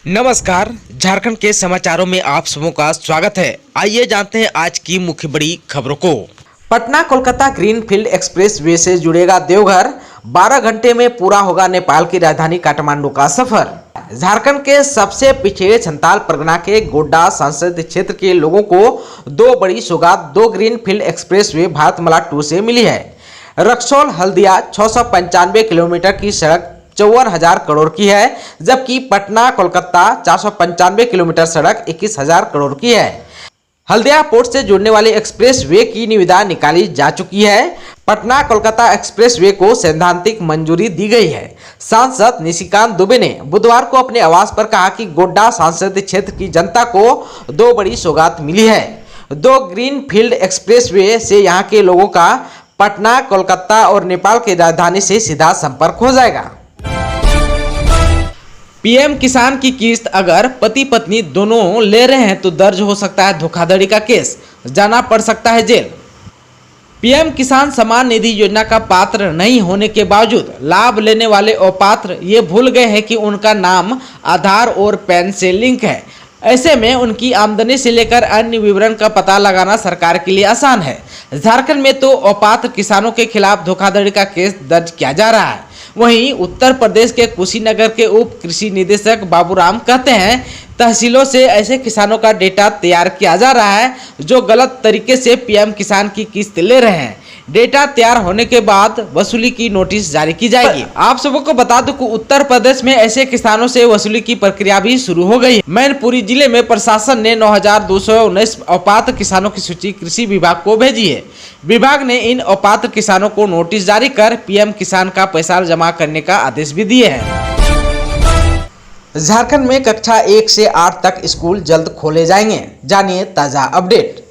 नमस्कार, झारखंड के समाचारों में आप सबों का स्वागत है। आइए जानते हैं आज की मुख्य बड़ी खबरों को। पटना कोलकाता ग्रीनफील्ड एक्सप्रेसवे से जुड़ेगा देवघर, 12 घंटे में पूरा होगा नेपाल की राजधानी काठमांडू का सफर। झारखंड के सबसे पिछड़े संथाल परगना के गोड्डा संसदीय क्षेत्र के लोगों को दो बड़ी सौगात, दो ग्रीनफील्ड एक्सप्रेसवे भारतमाला 2 से मिली है। रक्सौल हल्दिया 695 किलोमीटर की सड़क 54,000 करोड़ की है, जबकि पटना कोलकाता 495 किलोमीटर सड़क 21,000 करोड़ की है। हल्दिया पोर्ट से जुड़ने वाले एक्सप्रेस वे की निविदा निकाली जा चुकी है। पटना कोलकाता एक्सप्रेस वे को सैद्धांतिक मंजूरी दी गई है। सांसद निशिकांत दुबे ने बुधवार को अपने आवास पर कहा कि गोड्डा संसदीय क्षेत्र की जनता को दो बड़ी सौगात मिली है। दो ग्रीनफील्ड एक्सप्रेस वे से यहाँ के लोगों का पटना, कोलकाता और नेपाल की राजधानी से सीधा संपर्क हो जाएगा। पीएम किसान की किस्त अगर पति पत्नी दोनों ले रहे हैं तो दर्ज हो सकता है धोखाधड़ी का केस, जाना पड़ सकता है जेल। पीएम किसान सम्मान निधि योजना का पात्र नहीं होने के बावजूद लाभ लेने वाले अपात्र ये भूल गए हैं कि उनका नाम आधार और पैन से लिंक है। ऐसे में उनकी आमदनी से लेकर अन्य विवरण का पता लगाना सरकार के लिए आसान है। झारखंड में तो अपात्र किसानों के खिलाफ धोखाधड़ी का केस दर्ज किया जा रहा है। वहीं उत्तर प्रदेश के कुशीनगर के उप कृषि निदेशक बाबूराम कहते हैं, तहसीलों से ऐसे किसानों का डेटा तैयार किया जा रहा है जो गलत तरीके से पीएम किसान की किस्त ले रहे हैं। डेटा तैयार होने के बाद वसूली की नोटिस जारी की जाएगी। आप सबको को बता दूं कि उत्तर प्रदेश में ऐसे किसानों से वसूली की प्रक्रिया भी शुरू हो गई है। मैनपुरी जिले में प्रशासन ने 9,219 अपात्र किसानों की सूची कृषि विभाग को भेजी है। विभाग ने इन अपात्र किसानों को नोटिस जारी कर पीएम किसान का पैसा जमा करने का आदेश भी दिए हैं। झारखंड में कक्षा 1 से 8 तक स्कूल जल्द खोले जाएंगे, जानिए ताजा अपडेट।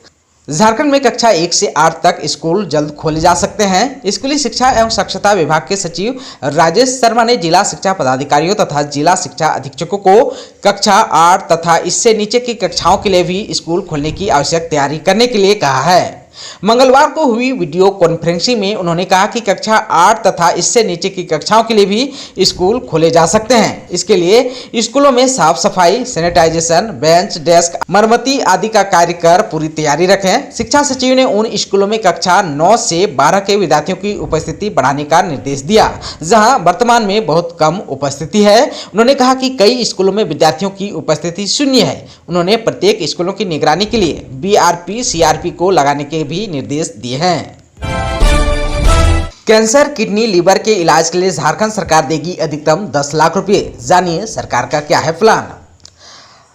झारखंड में कक्षा 1 से 8 तक स्कूल जल्द खोले जा सकते हैं। स्कूली शिक्षा एवं साक्षरता विभाग के सचिव राजेश शर्मा ने जिला शिक्षा पदाधिकारियों तथा जिला शिक्षा अधीक्षकों को कक्षा 8 तथा इससे नीचे की कक्षाओं के लिए भी स्कूल खोलने की आवश्यक तैयारी करने के लिए कहा है। मंगलवार को हुई वीडियो कॉन्फ्रेंसिंग में उन्होंने कहा कि कक्षा 8 तथा इससे नीचे की कक्षाओं के लिए भी स्कूल खोले जा सकते हैं। इसके लिए स्कूलों में साफ सफाई, सैनिटाइजेशन, बेंच, डेस्क, मरम्मती आदि का कार्य कर पूरी तैयारी रखें। शिक्षा सचिव ने उन स्कूलों में कक्षा 9 से 12 के विद्यार्थियों की उपस्थिति बढ़ाने का निर्देश दिया, जहां वर्तमान में बहुत कम उपस्थिति है। उन्होंने कहा कि कई स्कूलों में विद्यार्थियों की उपस्थिति शून्य है। उन्होंने प्रत्येक स्कूलों की निगरानी के लिए BRP, CRP को लगाने के भी निर्देश दिए हैं। कैंसर, किडनी, लीवर के इलाज के लिए झारखंड सरकार देगी अधिकतम 10 लाख रुपए, जानिए सरकार का क्या है प्लान।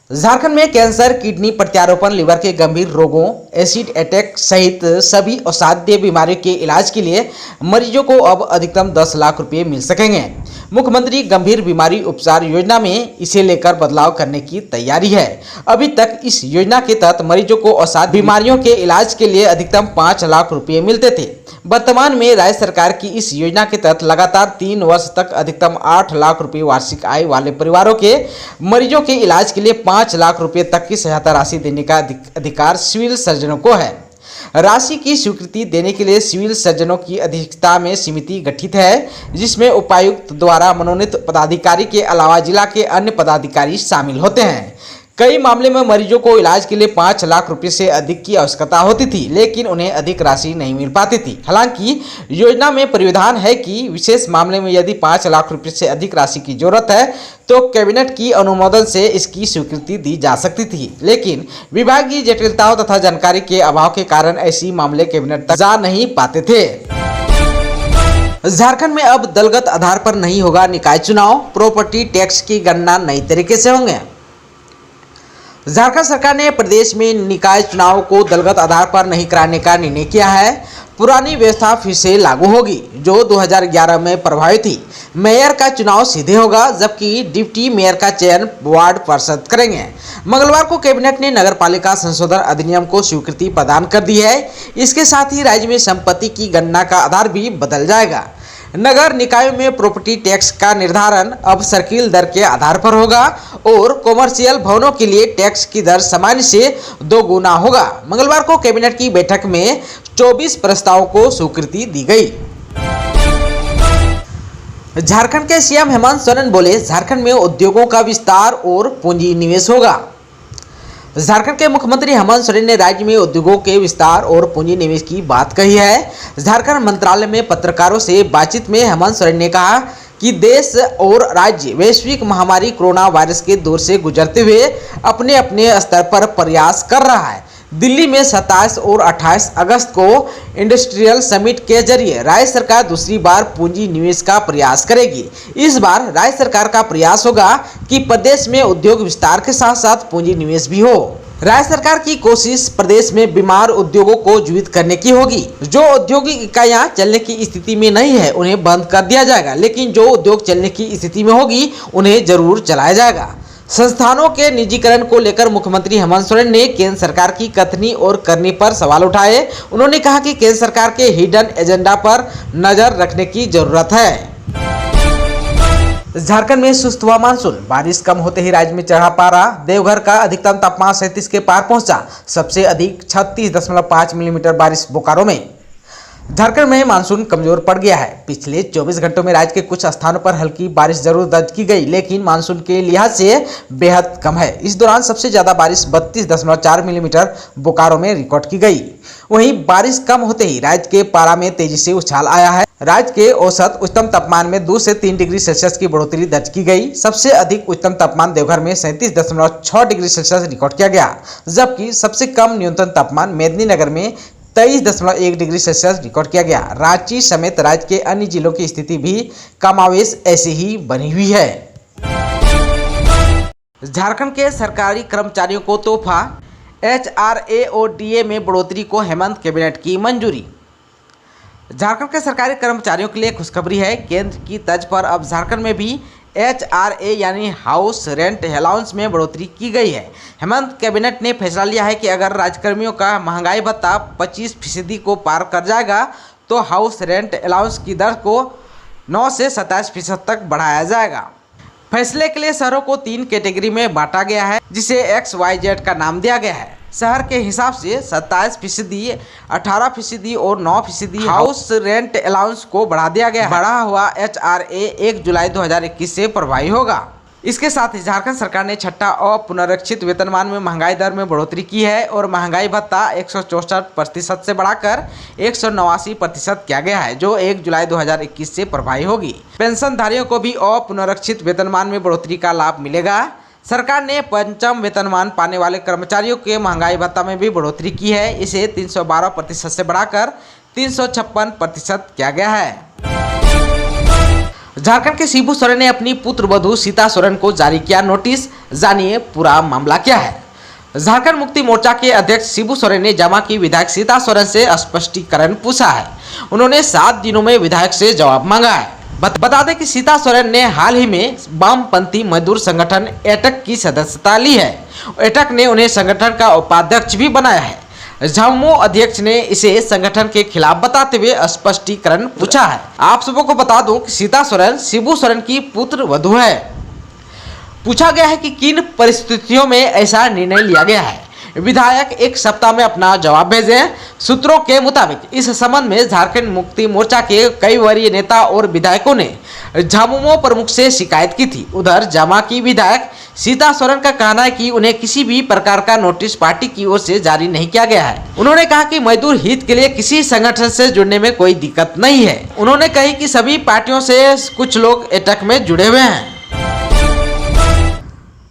झारखंड में कैंसर, किडनी प्रत्यारोपण, लीवर के गंभीर रोगों, एसिड अटैक सहित सभी असाध्य बीमारियों के इलाज के लिए मरीजों को अब अधिकतम 10 लाख रुपए मिल सकेंगे। मुख्यमंत्री गंभीर बीमारी उपचार योजना में इसे लेकर बदलाव करने की तैयारी है। अभी तक इस योजना के तहत मरीजों को असाध्य बीमारियों के इलाज के लिए अधिकतम 5 लाख रुपए मिलते थे। वर्तमान में राज्य सरकार की इस योजना के तहत लगातार 3 वर्ष तक अधिकतम 8 लाख रुपए वार्षिक आय वाले परिवारों के मरीजों के इलाज के लिए 5 लाख रुपए तक की सहायता राशि देने का अधिकार सिविल सर्जनों को है। राशि की स्वीकृति देने के लिए सिविल सर्जनों की अध्यक्षता में समिति गठित है, जिसमें उपायुक्त द्वारा मनोनीत पदाधिकारी के अलावा जिला के अन्य पदाधिकारी शामिल होते हैं। कई मामले में मरीजों को इलाज के लिए 5 लाख रुपए से अधिक की आवश्यकता होती थी, लेकिन उन्हें अधिक राशि नहीं मिल पाती थी। हालांकि योजना में प्रावधान है कि विशेष मामले में यदि 5 लाख रुपए से अधिक राशि की जरूरत है तो कैबिनेट की अनुमोदन से इसकी स्वीकृति दी जा सकती थी, लेकिन विभागीय जटिलताओं तथा जानकारी के अभाव के कारण ऐसी मामले कैबिनेट तक जा नहीं पाते थे। झारखंड में अब दलगत आधार पर नहीं होगा निकाय चुनाव, प्रॉपर्टी टैक्स की गणना नई तरीके से होंगे। झारखंड सरकार ने प्रदेश में निकाय चुनाव को दलगत आधार पर नहीं कराने का निर्णय किया है। पुरानी व्यवस्था फिर से लागू होगी, जो 2011 में प्रभावित थी। मेयर का चुनाव सीधे होगा, जबकि डिप्टी मेयर का चयन वार्ड पार्षद करेंगे। मंगलवार को कैबिनेट ने नगरपालिका संशोधन अधिनियम को स्वीकृति प्रदान कर दी है। इसके साथ ही राज्य में संपत्ति की गणना का आधार भी बदल जाएगा। नगर निकायों में प्रॉपर्टी टैक्स का निर्धारण अब सर्किल दर के आधार पर होगा और कॉमर्शियल भवनों के लिए टैक्स की दर सामान्य से 2 गुना होगा। मंगलवार को कैबिनेट की बैठक में 24 प्रस्तावों को स्वीकृति दी गई। झारखंड के सीएम हेमंत सोरेन बोले, झारखंड में उद्योगों का विस्तार और पूंजी निवेश होगा। झारखंड के मुख्यमंत्री हेमंत सोरेन ने राज्य में उद्योगों के विस्तार और पूंजी निवेश की बात कही है। झारखंड मंत्रालय में पत्रकारों से बातचीत में हेमंत सोरेन ने कहा कि देश और राज्य वैश्विक महामारी कोरोना वायरस के दौर से गुजरते हुए अपने अपने स्तर पर प्रयास कर रहा है। दिल्ली में 27 और 28 अगस्त को इंडस्ट्रियल समिट के जरिए राज्य सरकार दूसरी बार पूंजी निवेश का प्रयास करेगी। इस बार राज्य सरकार का प्रयास होगा कि प्रदेश में उद्योग विस्तार के साथ साथ पूंजी निवेश भी हो। राज्य सरकार की कोशिश प्रदेश में बीमार उद्योगों को जीवित करने की होगी। जो औद्योगिक इकाइयां चलने की स्थिति में नहीं है उन्हें बंद कर दिया जाएगा, लेकिन जो उद्योग चलने की स्थिति में होगी उन्हें जरूर चलाया जाएगा। संस्थानों के निजीकरण को लेकर मुख्यमंत्री हेमंत सोरेन ने केंद्र सरकार की कथनी और करनी पर सवाल उठाए। उन्होंने कहा कि केंद्र सरकार के हिडन एजेंडा पर नजर रखने की जरूरत है। झारखंड में सुस्त हुआ मानसून, बारिश कम होते ही राज्य में चढ़ा पारा। देवघर का अधिकतम तापमान 37 के पार पहुंचा। सबसे अधिक 36.5 मिलीमीटर बारिश बोकारो में। झारखंड में मानसून कमजोर पड़ गया है। पिछले 24 घंटों में राज्य के कुछ स्थानों पर हल्की बारिश जरूर दर्ज की गई, लेकिन मानसून के लिहाज से बेहद कम है। इस दौरान सबसे ज्यादा बारिश 32.4 मिलीमीटर बोकारो में रिकॉर्ड की गई। वहीं बारिश कम होते ही राज्य के पारा में तेजी से उछाल आया है। राज्य के औसत उच्चतम तापमान में 2 से 3 डिग्री सेल्सियस की बढ़ोतरी दर्ज की गई। सबसे अधिक उच्चतम तापमान देवघर में 37.6 डिग्री सेल्सियस रिकॉर्ड किया गया, जबकि सबसे कम न्यूनतम तापमान मेदिनीनगर में 23.1 डिग्री सेल्सियस रिकॉर्ड किया गया। रांची समेत राज्य के अन्य जिलों की स्थिति भी कमावेश ऐसी ही बनी हुई है। झारखंड के सरकारी कर्मचारियों को तोहफा, HRA और DA में बढ़ोतरी को हेमंत कैबिनेट की मंजूरी। झारखंड के सरकारी कर्मचारियों के लिए खुशखबरी है। केंद्र की तर्ज पर अब झारखंड में भी HRA यानी हाउस रेंट अलाउंस में बढ़ोतरी की गई है। हेमंत कैबिनेट ने फैसला लिया है कि अगर राज्यकर्मियों का महंगाई भत्ता 25% को पार कर जाएगा तो हाउस रेंट अलाउंस की दर को 9 से 27% तक बढ़ाया जाएगा। फैसले के लिए शहरों को 3 कैटेगरी में बांटा गया है, जिसे XYZ का नाम दिया गया है। शहर के हिसाब से 27%, 18% और 9% हाउस रेंट अलाउंस को बढ़ा दिया गया है। बढ़ा हुआ HRA 1 जुलाई 2021 से प्रभावी होगा। इसके साथ ही झारखंड सरकार ने छठा और पुनरीक्षित वेतनमान में महंगाई दर में बढ़ोतरी की है और महंगाई भत्ता 164% से बढ़ाकर 189% किया गया है, जो 1 जुलाई 2021 से प्रभावी होगी। पेंशनधारियों को भी अपुनरीक्षित वेतनमान में बढ़ोतरी का लाभ मिलेगा। सरकार ने पंचम वेतनमान पाने वाले कर्मचारियों के महंगाई भत्ता में भी बढ़ोतरी की है। इसे 312% से बढ़ाकर 356% किया गया है। झारखंड के शिबू सोरेन ने अपनी पुत्र वधू सीता सोरेन को जारी किया नोटिस। जानिए पूरा मामला क्या है। झारखंड मुक्ति मोर्चा के अध्यक्ष शिबू सोरेन ने जमा की विधायक सीता सोरेन से स्पष्टीकरण पूछा है। उन्होंने 7 दिनों में विधायक से जवाब मांगा है। बता दें कि सीता सोरेन ने हाल ही में वामपंथी मजदूर संगठन एटक की सदस्यता ली है। एटक ने उन्हें संगठन का उपाध्यक्ष भी बनाया है। झामुमो अध्यक्ष ने इसे संगठन के खिलाफ बताते हुए स्पष्टीकरण पूछा है। आप सबको को बता दूं कि सीता सोरेन शिबू सोरेन की पुत्र वधू है। पूछा गया है कि किन परिस्थितियों में ऐसा निर्णय लिया गया है। विधायक 1 सप्ताह में अपना जवाब भेजें। सूत्रों के मुताबिक इस संबंध में झारखंड मुक्ति मोर्चा के कई वरीय नेता और विधायकों ने झामुमो प्रमुख से शिकायत की थी। उधर जमा की विधायक सीता सोरेन का कहना है कि उन्हें किसी भी प्रकार का नोटिस पार्टी की ओर से जारी नहीं किया गया है। उन्होंने कहा कि मजदूर हित के लिए किसी संगठन से जुड़ने में कोई दिक्कत नहीं है। उन्होंने कही कि सभी पार्टियों से कुछ लोग एटक में जुड़े हुए हैं।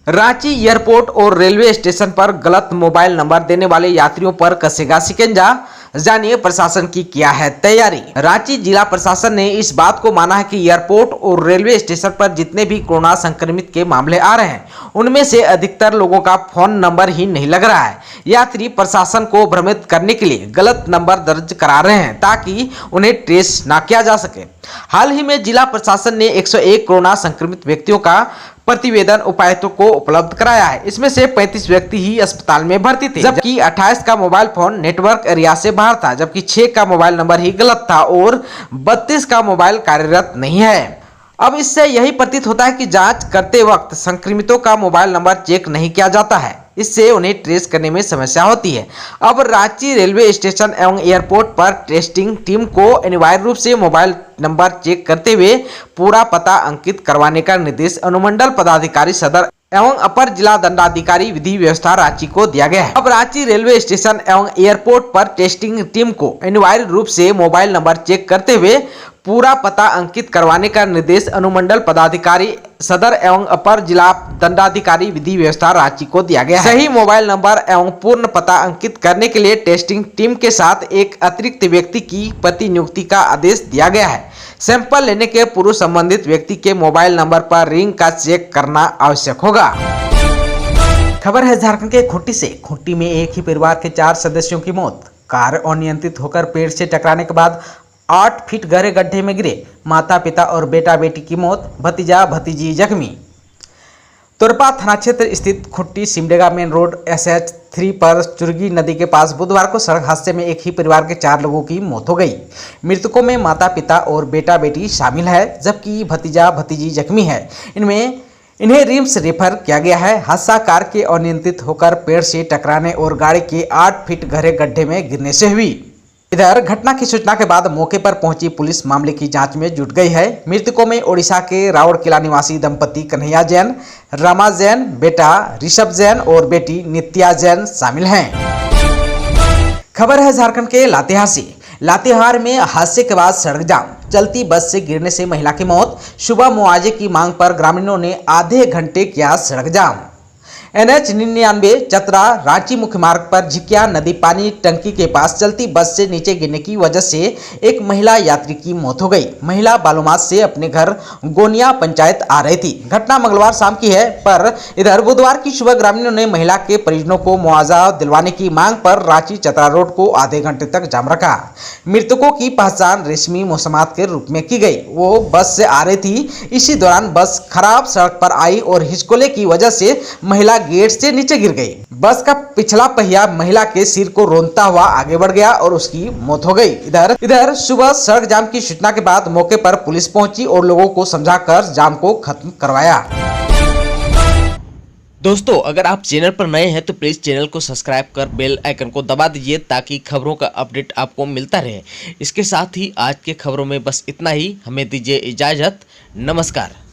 रांची एयरपोर्ट और रेलवे स्टेशन पर गलत मोबाइल नंबर देने वाले यात्रियों पर कसेगा शिकंजा। जानिए प्रशासन की क्या है तैयारी। रांची जिला प्रशासन ने इस बात को माना है कि एयरपोर्ट और रेलवे स्टेशन पर जितने भी कोरोना संक्रमित के मामले आ रहे हैं उनमें से अधिकतर लोगों का फोन नंबर ही नहीं लग रहा है। यात्री प्रशासन को भ्रमित करने के लिए गलत नंबर दर्ज करा रहे हैं ताकि उन्हें ट्रेस न किया जा सके। हाल ही में जिला प्रशासन ने 101 कोरोना संक्रमित व्यक्तियों का प्रतिवेदन उपायुक्तों को उपलब्ध कराया है। इसमें से 35 व्यक्ति ही अस्पताल में भर्ती थे, जबकि 28 का मोबाइल फोन नेटवर्क एरिया से बाहर था, जबकि 6 का मोबाइल नंबर ही गलत था और 32 का मोबाइल कार्यरत नहीं है। अब इससे यही प्रतीत होता है कि जांच करते वक्त संक्रमितों का मोबाइल नंबर चेक नहीं किया जाता है। इससे उन्हें ट्रेस करने में समस्या होती है। अब रांची रेलवे स्टेशन एवं एयरपोर्ट पर टेस्टिंग टीम को अनिवार्य रूप से मोबाइल नंबर चेक करते हुए पूरा पता अंकित करवाने का निर्देश अनुमंडल पदाधिकारी सदर एवं अपर जिला दंडाधिकारी विधि व्यवस्था रांची को दिया गया है। अब रांची रेलवे स्टेशन एवं एयरपोर्ट पर टेस्टिंग टीम को अनिवार्य रूप से मोबाइल नंबर चेक करते हुए पूरा पता अंकित करवाने का निर्देश अनुमंडल पदाधिकारी सदर एवं अपर जिला दंडाधिकारी विधि व्यवस्था रांची को दिया गया है। सही मोबाइल नंबर एवं पूर्ण पता अंकित करने के लिए टेस्टिंग टीम के साथ एक अतिरिक्त व्यक्ति की प्रतिनियुक्ति का आदेश दिया गया है। सैंपल लेने के पूर्व संबंधित व्यक्ति के मोबाइल नंबर पर रिंग का चेक करना आवश्यक होगा। खबर है झारखंड के खूंटी से। खूंटी में एक ही परिवार के 4 सदस्यों की मौत। कार अनियंत्रित होकर पेड़ से टकराने के बाद 8 फीट गहरे गड्ढे में गिरे। माता पिता और बेटा बेटी की मौत, भतीजा भतीजी जख्मी। तोरपा थाना क्षेत्र स्थित Khunti Simdega main road SH3 पर चुरगी नदी के पास बुधवार को सड़क हादसे में एक ही परिवार के 4 लोगों की मौत हो गई। मृतकों में माता पिता और बेटा बेटी शामिल है, जबकि भतीजा भतीजी जख्मी है। इन्हें रिम्स रेफर किया गया है। हादसा कार के अनियंत्रित होकर पेड़ से टकराने और गाड़ी के 8 फीट गहरे गड्ढे में गिरने से हुई। इधर घटना की सूचना के बाद मौके पर पहुंची पुलिस मामले की जांच में जुट गई है। मृतकों में ओडिशा के रावड़किला निवासी दंपति कन्हैया जैन, रमा जैन, बेटा ऋषभ जैन और बेटी नित्या जैन शामिल हैं। खबर है झारखंड के लातेहार से। लातेहार में हादसे के बाद सड़क जाम, चलती बस से गिरने से महिला की मौत। सुबह मुआवजे की मांग पर ग्रामीणों ने आधे घंटे किया सड़क जाम। NH 99 चतरा रांची मुख्य मार्ग पर झिकिया नदी पानी टंकी के पास चलती बस से नीचे गिरने की वजह से एक महिला यात्री की मौत हो गई। महिला बालूमाथ से अपने घर गोनिया पंचायत आ रही थी। घटना मंगलवार शाम की है, पर इधर बुधवार की सुबह ग्रामीणों ने महिला के परिजनों को मुआवजा दिलवाने की मांग पर रांची चतरा रोड को आधे घंटे तक जाम रखा। मृतकों की पहचान रेशमी मौसमात के रूप में की गई। वो बस से आ रही थी। इसी दौरान बस खराब सड़क पर आई और हिचकोले की वजह से महिला गेट से नीचे गिर गई। बस का पिछला पहिया महिला के सिर को रौंदता हुआ आगे बढ़ गया और उसकी मौत हो गई। इधर सुबह सड़क जाम की सूचना के बाद मौके पर पुलिस पहुंची और लोगों को समझाकर जाम को खत्म करवाया। दोस्तों, अगर आप चैनल पर नए हैं तो प्लीज चैनल को सब्सक्राइब कर बेल आइकन को दबा दीजिए ताकि खबरों का अपडेट आपको मिलता रहे। इसके साथ ही आज के खबरों में बस इतना ही। हमें दीजिए इजाजत। नमस्कार।